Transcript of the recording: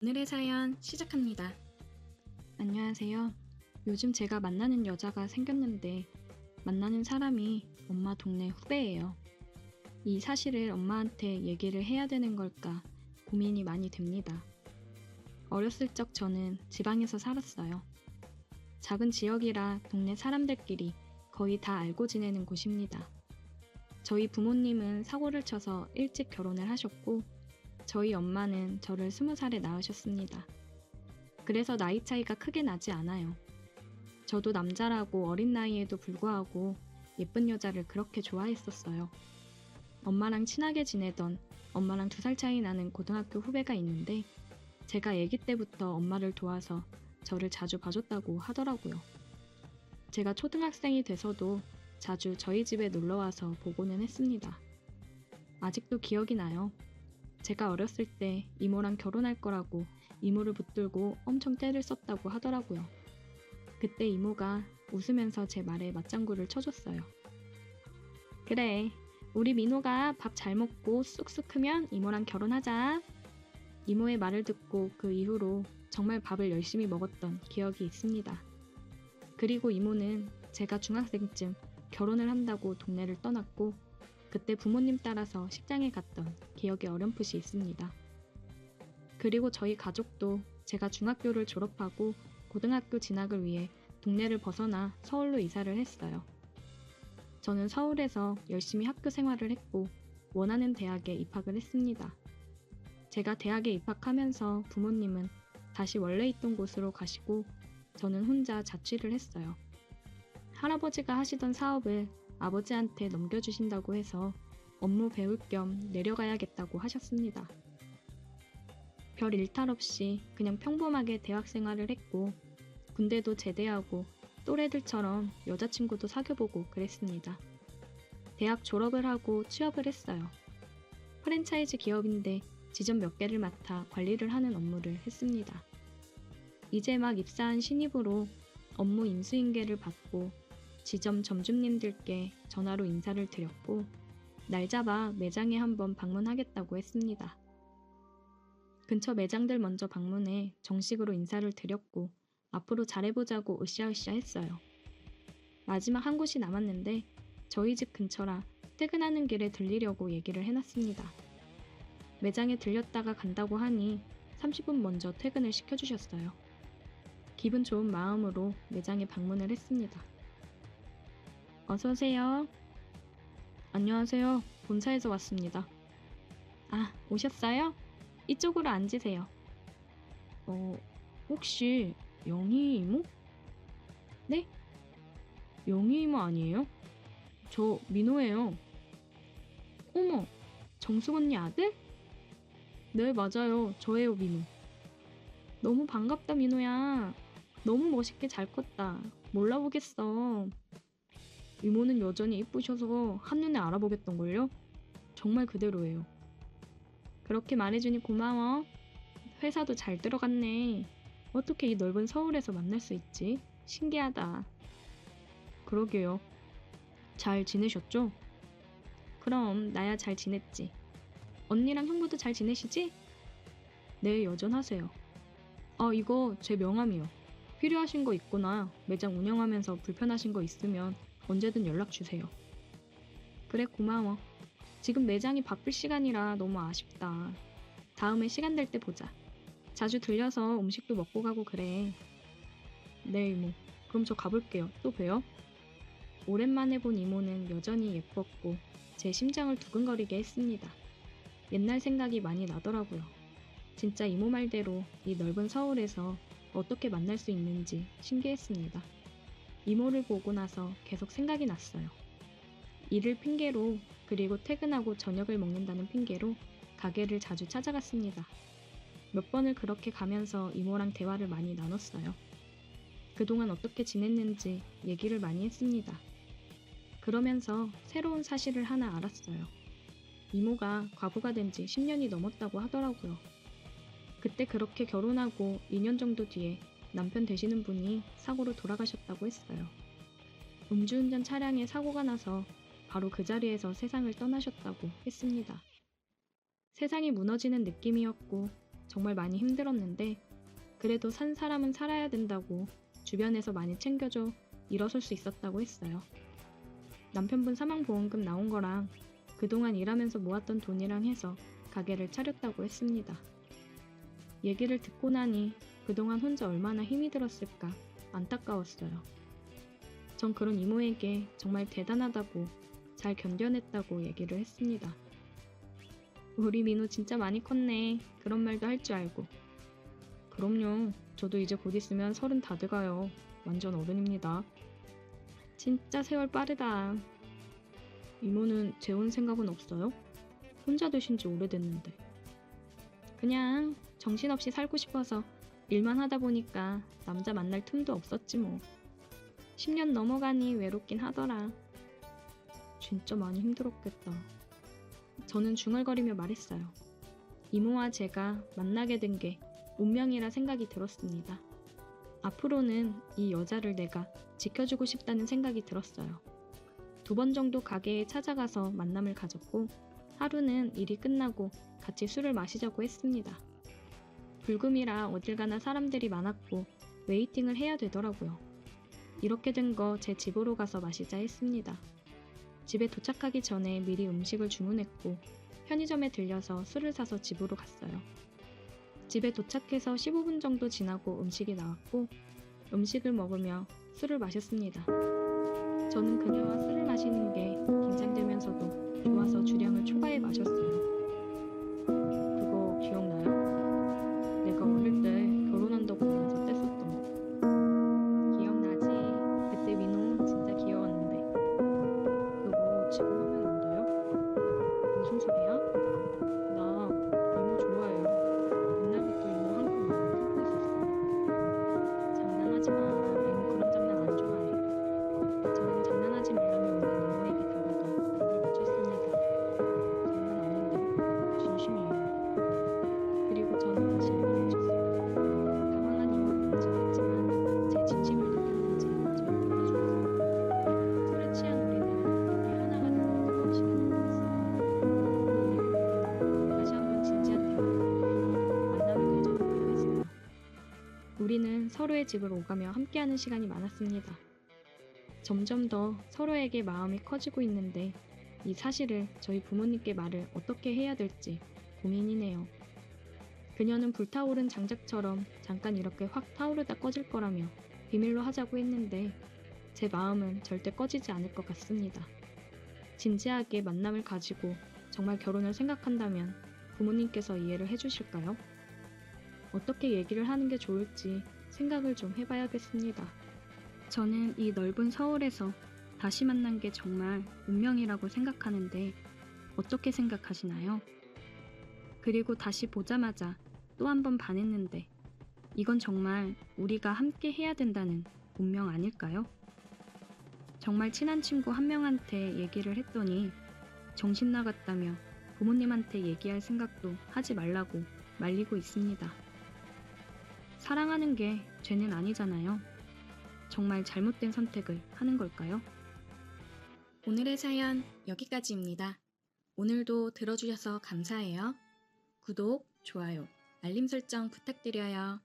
오늘의 사연 시작합니다. 안녕하세요. 요즘 제가 만나는 여자가 생겼는데 만나는 사람이 엄마 동네 후배예요. 이 사실을 엄마한테 얘기를 해야 되는 걸까 고민이 많이 됩니다. 어렸을 적 저는 지방에서 살았어요. 작은 지역이라 동네 사람들끼리 거의 다 알고 지내는 곳입니다. 저희 부모님은 사고를 쳐서 일찍 결혼을 하셨고 저희 엄마는 저를 20살에 낳으셨습니다. 그래서 나이 차이가 크게 나지 않아요. 저도 남자라고 어린 나이에도 불구하고 예쁜 여자를 그렇게 좋아했었어요. 엄마랑 친하게 지내던 엄마랑 2살 차이 나는 고등학교 후배가 있는데 제가 아기 때부터 엄마를 도와서 저를 자주 봐줬다고 하더라고요. 제가 초등학생이 돼서도 자주 저희 집에 놀러와서 보고는 했습니다. 아직도 기억이 나요. 제가 어렸을 때 이모랑 결혼할 거라고 이모를 붙들고 엄청 떼를 썼다고 하더라고요. 그때 이모가 웃으면서 제 말에 맞장구를 쳐줬어요. 그래, 우리 민호가 밥 잘 먹고 쑥쑥 크면 이모랑 결혼하자. 이모의 말을 듣고 그 이후로 정말 밥을 열심히 먹었던 기억이 있습니다. 그리고 이모는 제가 중학생쯤 결혼을 한다고 동네를 떠났고 그때 부모님 따라서 식장에 갔던 기억이 어렴풋이 있습니다. 그리고 저희 가족도 제가 중학교를 졸업하고 고등학교 진학을 위해 동네를 벗어나 서울로 이사를 했어요. 저는 서울에서 열심히 학교 생활을 했고 원하는 대학에 입학을 했습니다. 제가 대학에 입학하면서 부모님은 다시 원래 있던 곳으로 가시고 저는 혼자 자취를 했어요. 할아버지가 하시던 사업을 아버지한테 넘겨주신다고 해서 업무 배울 겸 내려가야겠다고 하셨습니다. 별 일탈 없이 그냥 평범하게 대학 생활을 했고 군대도 제대하고 또래들처럼 여자친구도 사귀어보고 그랬습니다. 대학 졸업을 하고 취업을 했어요. 프랜차이즈 기업인데 지점 몇 개를 맡아 관리를 하는 업무를 했습니다. 이제 막 입사한 신입으로 업무 인수인계를 받고 지점 점주님들께 전화로 인사를 드렸고 날 잡아 매장에 한번 방문하겠다고 했습니다. 근처 매장들 먼저 방문해 정식으로 인사를 드렸고 앞으로 잘해보자고 으쌰으쌰 했어요. 마지막 한 곳이 남았는데 저희 집 근처라 퇴근하는 길에 들리려고 얘기를 해놨습니다. 매장에 들렸다가 간다고 하니 30분 먼저 퇴근을 시켜주셨어요. 기분 좋은 마음으로 매장에 방문을 했습니다. 어서오세요. 안녕하세요. 본사에서 왔습니다. 아, 오셨어요? 이쪽으로 앉으세요. 혹시 영희 이모? 네? 영희 이모 아니에요? 저 민호예요. 어머, 정숙 언니 아들? 네, 맞아요. 저예요, 민호. 너무 반갑다, 민호야. 너무 멋있게 잘 컸다. 몰라보겠어. 이모는 여전히 이쁘셔서 한눈에 알아보겠던걸요? 정말 그대로예요. 그렇게 말해주니 고마워. 회사도 잘 들어갔네. 어떻게 이 넓은 서울에서 만날 수 있지? 신기하다. 그러게요. 잘 지내셨죠? 그럼 나야 잘 지냈지. 언니랑 형부도 잘 지내시지? 네, 여전하세요. 아, 이거 제 명함이요. 필요하신 거 있거나 매장 운영하면서 불편하신 거 있으면 언제든 연락 주세요. 그래, 고마워. 지금 매장이 바쁠 시간이라 너무 아쉽다. 다음에 시간 될 때 보자. 자주 들려서 음식도 먹고 가고 그래. 네, 이모. 그럼 저 가볼게요. 또 봬요. 오랜만에 본 이모는 여전히 예뻤고 제 심장을 두근거리게 했습니다. 옛날 생각이 많이 나더라고요. 진짜 이모 말대로 이 넓은 서울에서 어떻게 만날 수 있는지 신기했습니다. 이모를 보고 나서 계속 생각이 났어요. 일을 핑계로 그리고 퇴근하고 저녁을 먹는다는 핑계로 가게를 자주 찾아갔습니다. 몇 번을 그렇게 가면서 이모랑 대화를 많이 나눴어요. 그동안 어떻게 지냈는지 얘기를 많이 했습니다. 그러면서 새로운 사실을 하나 알았어요. 이모가 과부가 된 지 10년이 넘었다고 하더라고요. 그때 그렇게 결혼하고 2년 정도 뒤에 남편 되시는 분이 사고로 돌아가셨다고 했어요. 음주운전 차량에 사고가 나서 바로 그 자리에서 세상을 떠나셨다고 했습니다. 세상이 무너지는 느낌이었고 정말 많이 힘들었는데 그래도 산 사람은 살아야 된다고 주변에서 많이 챙겨줘 일어설 수 있었다고 했어요. 남편분 사망보험금 나온 거랑 그동안 일하면서 모았던 돈이랑 해서 가게를 차렸다고 했습니다. 얘기를 듣고 나니 그동안 혼자 얼마나 힘이 들었을까 안타까웠어요. 전 그런 이모에게 정말 대단하다고 잘 견뎌냈다고 얘기를 했습니다. 우리 민호 진짜 많이 컸네. 그런 말도 할 줄 알고. 그럼요. 저도 이제 곧 있으면 30 다 돼가요. 완전 어른입니다. 진짜 세월 빠르다. 이모는 재혼 생각은 없어요? 혼자 되신 지 오래됐는데. 그냥 정신없이 살고 싶어서 일만 하다 보니까 남자 만날 틈도 없었지 뭐. 10년 넘어가니 외롭긴 하더라. 진짜 많이 힘들었겠다. 저는 중얼거리며 말했어요. 이모와 제가 만나게 된 게 운명이라 생각이 들었습니다. 앞으로는 이 여자를 내가 지켜주고 싶다는 생각이 들었어요. 2번 정도 가게에 찾아가서 만남을 가졌고 하루는 일이 끝나고 같이 술을 마시자고 했습니다. 불금이라 어딜 가나 사람들이 많았고 웨이팅을 해야 되더라고요. 이렇게 된 거 제 집으로 가서 마시자 했습니다. 집에 도착하기 전에 미리 음식을 주문했고 편의점에 들려서 술을 사서 집으로 갔어요. 집에 도착해서 15분 정도 지나고 음식이 나왔고 음식을 먹으며 술을 마셨습니다. 저는 그녀와 술을 마시는 게 긴장되면서도 좋아서 주량을 초과해 마셨어요. 그거 기억나요? 내가 어릴 때 결혼한다고 하면서 뗐었던 거. 기억나지? 그때 민호 진짜 귀여웠는데. 여보, 지금 하면 안 돼요? 무슨 소리야? 나 이모 좋아해요. 옛날부터 이모 한 번 마음에 품고 있었어. 장난하지 마. 이모 그런 장난 안 좋아해. 저는 장난하지 말라며 오늘 이모에게 다가가 목을 맞췄습니다. 장난 아닌데 진심이에요. 그리고 저는 다시 목을 맞췄어요. 당황한 이모는 움직였지만 제 진심을 느꼈는지 저를 받아주었어요. 술에 취한 우리는 그렇게 하나가 되는 뜨거운 시간을 보냈어요. 오늘 다시 한번 진지한 대화를 만남을 가져보기로 했어요. 우리는 서로의 집을 오가며 함께하는 시간이 많았습니다. 점점 더 서로에게 마음이 커지고 있는데 이 사실을 저희 부모님께 말을 어떻게 해야 될지 고민이네요. 그녀는 불타오른 장작처럼 잠깐 이렇게 확 타오르다 꺼질 거라며 비밀로 하자고 했는데 제 마음은 절대 꺼지지 않을 것 같습니다. 진지하게 만남을 가지고 정말 결혼을 생각한다면 부모님께서 이해를 해주실까요? 어떻게 얘기를 하는 게 좋을지 생각을 좀 해봐야겠습니다. 저는 이 넓은 서울에서 다시 만난 게 정말 운명이라고 생각하는데 어떻게 생각하시나요? 그리고 다시 보자마자 또 한 번 반했는데 이건 정말 우리가 함께 해야 된다는 운명 아닐까요? 정말 친한 친구 한 명한테 얘기를 했더니 정신 나갔다며 부모님한테 얘기할 생각도 하지 말라고 말리고 있습니다. 사랑하는 게 죄는 아니잖아요. 정말 잘못된 선택을 하는 걸까요? 오늘의 사연 여기까지입니다. 오늘도 들어주셔서 감사해요. 구독, 좋아요, 알림 설정 부탁드려요.